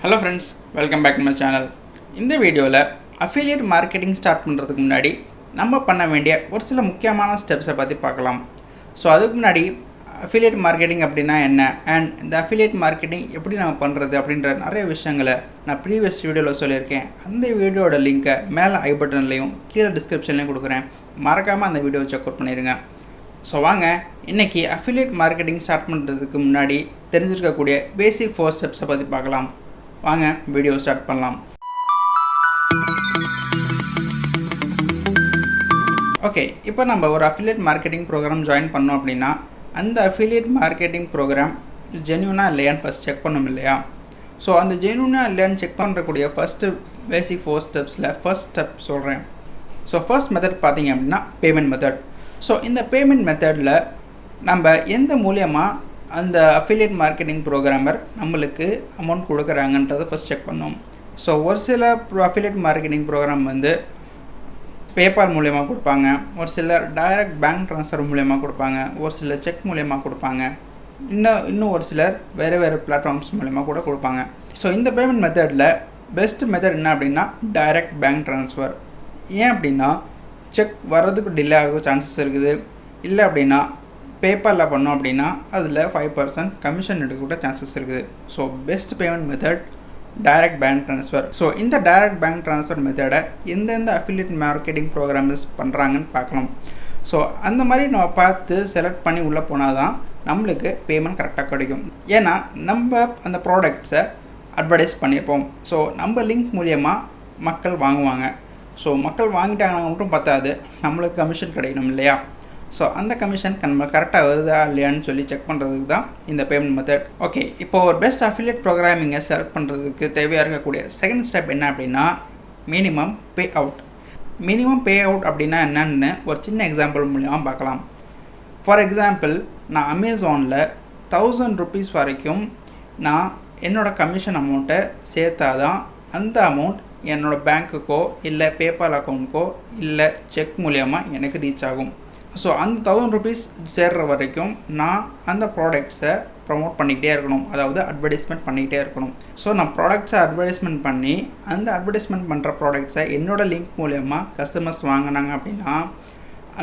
Hello friends, welcome back to my channel. In this video, affiliate marketing start பண்ணுறதுக்கு முன்னாடி நம்ம பண்ண வேண்டிய ஒரு சில முக்கியமான ஸ்டெப்ஸை பற்றி பார்க்கலாம். ஸோ அதுக்கு முன்னாடி affiliate marketing அப்படின்னா என்ன அண்ட் இந்த affiliate marketing எப்படி நம்ம பண்ணுறது அப்படின்ற நிறைய விஷயங்களை நான் ப்ரீவியஸ் வீடியோவில் சொல்லியிருக்கேன். அந்த வீடியோட லிங்க்கை மேலே ஐ பட்டன்லையும் கீழே டிஸ்கிரிப்ஷன்லையும் கொடுக்குறேன். மறக்காமல் அந்த வீடியோவை செக் அவுட் பண்ணிடுங்க. ஸோ வாங்க இன்றைக்கி affiliate marketing ஸ்டார்ட் பண்ணுறதுக்கு முன்னாடி தெரிஞ்சிருக்கக்கூடிய பேசிக் 4 ஸ்டெப்ஸை பற்றி பார்க்கலாம். வாங்க வீடியோ ஸ்டார்ட் பண்ணலாம். ஓகே, இப்போ நம்ம ஒரு அஃபிலியேட் மார்க்கெட்டிங் ப்ரோக்ராம் ஜாயின் பண்ணோம் அப்படின்னா அந்த அஃபிலியேட் மார்க்கெட்டிங் ப்ரோக்ராம் ஜென்யூனாக இல்லையான்னு ஃபஸ்ட் செக் பண்ணணும் இல்லையா? ஸோ அந்த ஜென்யூனாக இல்லையான்னு செக் பண்ணுறக்கூடிய ஃபஸ்ட்டு பேசிக் 4 ஸ்டெப்ஸில் ஃபர்ஸ்ட் ஸ்டெப் சொல்கிறேன். ஸோ ஃபர்ஸ்ட் மெத்தட் பார்த்திங்க அப்படின்னா பேமெண்ட் மெத்தட். ஸோ இந்த பேமெண்ட் மெத்தடில் நம்ம எந்த மூலியமாக அந்த அஃபிலியேட் மார்க்கெட்டிங் ப்ரோக்ராமர் நம்மளுக்கு அமௌண்ட் கொடுக்குறாங்கன்றதை ஃபஸ்ட் செக் பண்ணோம். ஸோ ஒரு சில அஃபிலியேட் மார்க்கெட்டிங் ப்ரோக்ராம் வந்து பேபால் மூலயமா கொடுப்பாங்க, ஒரு சிலர் டைரக்ட் பேங்க் ட்ரான்ஸ்ஃபர் மூலயமா கொடுப்பாங்க, ஒரு சிலர் செக் மூலயமா கொடுப்பாங்க, இன்னும் ஒரு சிலர் வேறு பிளாட்ஃபார்ம்ஸ் மூலயமா கூட கொடுப்பாங்க. ஸோ இந்த பேமெண்ட் மெத்தடில் பெஸ்ட் மெத்தட் என்ன அப்படின்னா டைரக்ட் பேங்க் ட்ரான்ஸ்ஃபர். ஏன் அப்படின்னா செக் வர்றதுக்கு டிலே ஆக சான்சஸ் இருக்குது. இல்லை அப்படின்னா பேபாலில் பண்ணோம் அப்படின்னா அதில் 5% கமிஷன் எடுக்க கூட சான்சஸ் இருக்குது. So best payment method direct bank transfer. So இந்த டைரக்ட் பேங்க் ட்ரான்ஸ்ஃபர் மெத்தடை எந்தெந்த அஃபிலியேட் மார்க்கெட்டிங் ப்ரோக்ராம்ஸ் பண்ணுறாங்கன்னு பார்க்கலாம். ஸோ அந்த மாதிரி நம்ம பார்த்து செலக்ட் பண்ணி உள்ளே போனால் தான் நம்மளுக்கு பேமெண்ட் கரெக்டாக கிடைக்கும். ஏன்னா நம்ம அந்த ப்ராடக்ட்ஸை அட்வர்டைஸ் பண்ணியிருப்போம். ஸோ நம்ம லிங்க் மூலியமாக மக்கள் வாங்குவாங்க. ஸோ மக்கள் வாங்கிட்டாங்கன்னா மட்டும் பத்தாது, நம்மளுக்கு கமிஷன் கிடைக்கணும் இல்லையா? ஸோ அந்த கமிஷன் நம்ம கரெக்டாக வருதா இல்லையான்னு சொல்லி செக் பண்ணுறதுக்கு தான் இந்த பேமெண்ட் மெத்தட். ஓகே, இப்போ ஒரு பெஸ்ட் அஃபிலியேட் ப்ரோக்ராமிங்கை செலக்ட் பண்ணுறதுக்கு தேவையாக இருக்கக்கூடிய செகண்ட் ஸ்டெப் என்ன அப்படின்னா minimum pay out. Minimum pay out அப்படின்னா என்னன்னு ஒரு சின்ன எக்ஸாம்பிள் மூலியமாக பார்க்கலாம். ஃபார் எக்ஸாம்பிள், நான் அமேசானில் 1000 rupees வரைக்கும் நான் என்னோடய கமிஷன் அமௌண்ட்டை சேர்த்தா தான் அந்த அமௌண்ட் என்னோடய பேங்க்குக்கோ இல்லை பேபால் அக்கௌண்ட்க்கோ இல்லை செக் மூலியமாக எனக்கு ரீச் ஆகும். ஸோ அந்த 1000 rupees சேர்கிற வரைக்கும் நான் அந்த ப்ராடக்ட்ஸை ப்ரமோட் பண்ணிக்கிட்டே இருக்கணும், அதாவது அட்வர்டைஸ்மெண்ட் பண்ணிக்கிட்டே இருக்கணும். ஸோ நான் ப்ராடக்ட்ஸை அட்வர்டைஸ்மெண்ட் பண்ணி அந்த அட்வர்டைஸ்மெண்ட் பண்ணுற ப்ராடக்ட்ஸை என்னோடய லிங்க் மூலமாக கஸ்டமர்ஸ் வாங்கினாங்க அப்படின்னா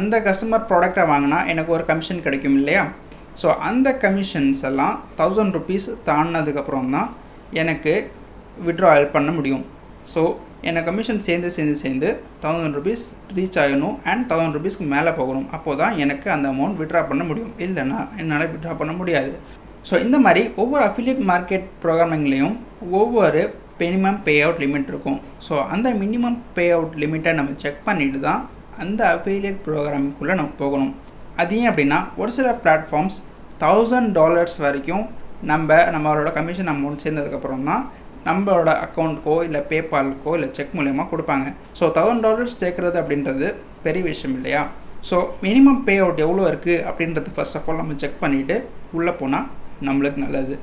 அந்த கஸ்டமர் ப்ராடக்டை வாங்கினா எனக்கு ஒரு கமிஷன் கிடைக்கும் இல்லையா? ஸோ அந்த கமிஷன்ஸ் எல்லாம் 1000 rupees தாண்டினதுக்கப்புறம் தான் எனக்கு விட்ராயல் பண்ண முடியும். ஸோ எனக்கு கமிஷன் சேர்ந்து 1000 rupees ரீச் ஆகணும் அண்ட் 1000 rupeesக்கு மேலே போகணும். அப்போது தான் எனக்கு அந்த அமௌண்ட் விட்ரா பண்ண முடியும், இல்லைன்னா என்னால் விட்ரா பண்ண முடியாது. ஸோ இந்த மாதிரி ஒவ்வொரு அஃபிலியேட் மார்க்கெட் ப்ரோக்ராமிங்லேயும் ஒவ்வொரு மினிமம் பே அவுட் லிமிட் இருக்கும். ஸோ அந்த மினிமம் பே அவுட் லிமிட்டை நம்ம செக் பண்ணிவிட்டு தான் அந்த அஃபிலியேட் ப்ரோக்ராமுக்குள்ளே நம்ம போகணும். அது ஏன் அப்படின்னா ஒரு சில பிளாட்ஃபார்ம்ஸ் $1000 வரைக்கும் நம்மளோட கமிஷன் அமௌண்ட் சேர்ந்ததுக்கப்புறம் தான் நம்மளோட அக்கௌண்ட்க்கோ இல்லை பேபால்க்கோ இல்லை செக் மூலயமா கொடுப்பாங்க. ஸோ $1000 சேர்க்குறது அப்படின்றது பெரிய விஷயம் இல்லையா? ஸோ மினிமம் பே அவுட் எவ்வளோ இருக்குது அப்படின்றது ஃபர்ஸ்ட் ஆஃப் ஆல் நம்ம செக் பண்ணிவிட்டு உள்ளே போனால் நம்மளுக்கு நல்லது.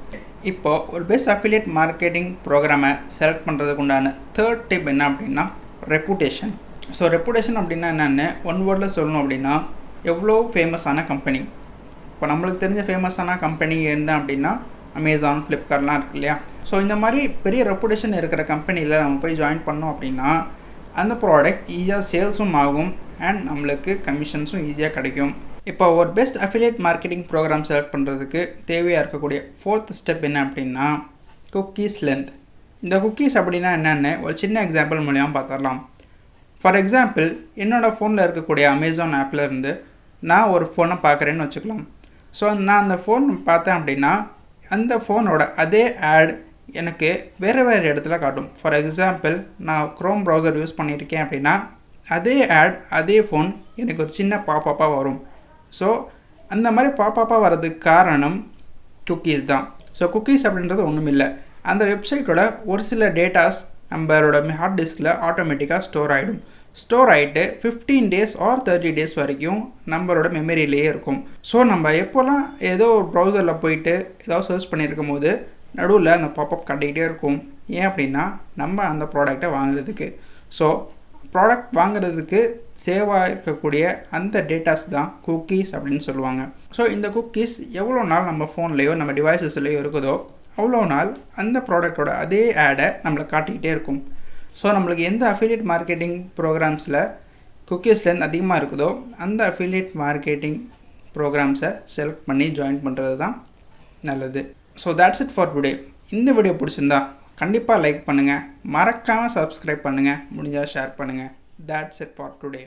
இப்போது ஒரு பெஸ்ட் அஃபிலியேட் மார்க்கெட்டிங் ப்ரோக்ராமை செலக்ட் பண்ணுறதுக்கு உண்டான தேர்ட் டிப் என்ன அப்படின்னா ரெப்புடேஷன். ஸோ ரெப்புடேஷன் அப்படின்னா என்னென்னு ஒன் வேர்டில் சொல்லணும் அப்படின்னா எவ்வளோ ஃபேமஸான கம்பெனி. இப்போ நம்மளுக்கு தெரிஞ்ச ஃபேமஸான கம்பெனி என்ன அப்படின்னா அமேசான், ஃப்ளிப்கார்ட்லாம் இருக்கு இல்லையா? ஸோ இந்த மாதிரி பெரிய ரெப்புடேஷன் இருக்கிற கம்பெனியில் நம்ம போய் ஜாயின் பண்ணோம் அப்படின்னா அந்த ப்ராடக்ட் ஈஸியாக சேல்ஸும் ஆகும் அண்ட் நம்மளுக்கு கமிஷன்ஸும் ஈஸியாக கிடைக்கும். இப்போ ஒரு best affiliate marketing program select பண்ணுறதுக்கு தேவையாக இருக்கக்கூடிய 4th ஸ்டெப் என்ன அப்படின்னா குக்கீஸ் லென்த். இந்த குக்கீஸ் அப்படின்னா என்னென்னு ஒரு சின்ன எக்ஸாம்பிள் மூலியமாக பார்த்துடலாம். ஃபார் எக்ஸாம்பிள், என்னோடய ஃபோனில் இருக்கக்கூடிய அமேசான் ஆப்பில் இருந்து நான் ஒரு ஃபோனை பார்க்குறேன்னு வச்சுக்கலாம். ஸோ நான் அந்த ஃபோன் பார்த்தேன் அப்படின்னா அந்த ஃபோனோட அதே ஆட் எனக்கு வேறு இடத்துல காட்டும். ஃபார் எக்ஸாம்பிள், நான் க்ரோம் ப்ரௌசர் யூஸ் பண்ணியிருக்கேன் அப்படின்னா அதே ஆட் அதே ஃபோன் எனக்கு ஒரு சின்ன பாப்பாக வரும். ஸோ அந்த மாதிரி பாப்பாக வர்றதுக்கு காரணம் குக்கீஸ் தான். ஸோ குக்கீஸ் அப்படின்றது ஒன்றும் இல்லை, அந்த வெப்சைட்டோட ஒரு சில டேட்டாஸ் நம்மளோட ஹார்ட் டிஸ்கில் ஆட்டோமேட்டிக்காக ஸ்டோர் ஆகிடும். ஸ்டோர் ஆகிட்டு 15 days ஆர் 30 days வரைக்கும் நம்மளோட மெமரியிலேயே இருக்கும். ஸோ நம்ம எப்போல்லாம் ஏதோ ஒரு ப்ரௌசரில் போயிட்டு ஏதோ சர்ச் பண்ணியிருக்கும் போது நடுவில் அந்த பாப்பப் காட்டிக்கிட்டே இருக்கும். ஏன் அப்படின்னா நம்ம அந்த ப்ராடக்டை வாங்குறதுக்கு. ஸோ ப்ராடக்ட் வாங்குறதுக்கு சேவாக இருக்கக்கூடிய அந்த டேட்டாஸ் தான் குக்கீஸ் அப்படின்னு சொல்லுவாங்க. ஸோ இந்த குக்கீஸ் எவ்வளோ நாள் நம்ம ஃபோன்லேயோ நம்ம டிவைசஸ்லேயோ இருக்குதோ அவ்வளோ நாள் அந்த ப்ராடக்டோட அதே ஆடை நம்மளை காட்டிக்கிட்டே இருக்கும். ஸோ நம்மளுக்கு எந்த அஃபிலியேட் மார்க்கெட்டிங் ப்ரோக்ராம்ஸில் குக்கீஸ் லென்த் அதிகமாக இருக்குதோ அந்த அஃபிலியேட் மார்க்கெட்டிங் ப்ரோக்ராம்ஸை செலக்ட் பண்ணி ஜாயின் பண்ணுறது தான் நல்லது. So that's it for today. இந்த வீடியோ பிடிச்சிருந்தா கண்டிப்பாக லைக் பண்ணுங்கள், மறக்காமல் சப்ஸ்கிரைப் பண்ணுங்கள், முடிஞ்சால் ஷேர் பண்ணுங்கள். that's it for today.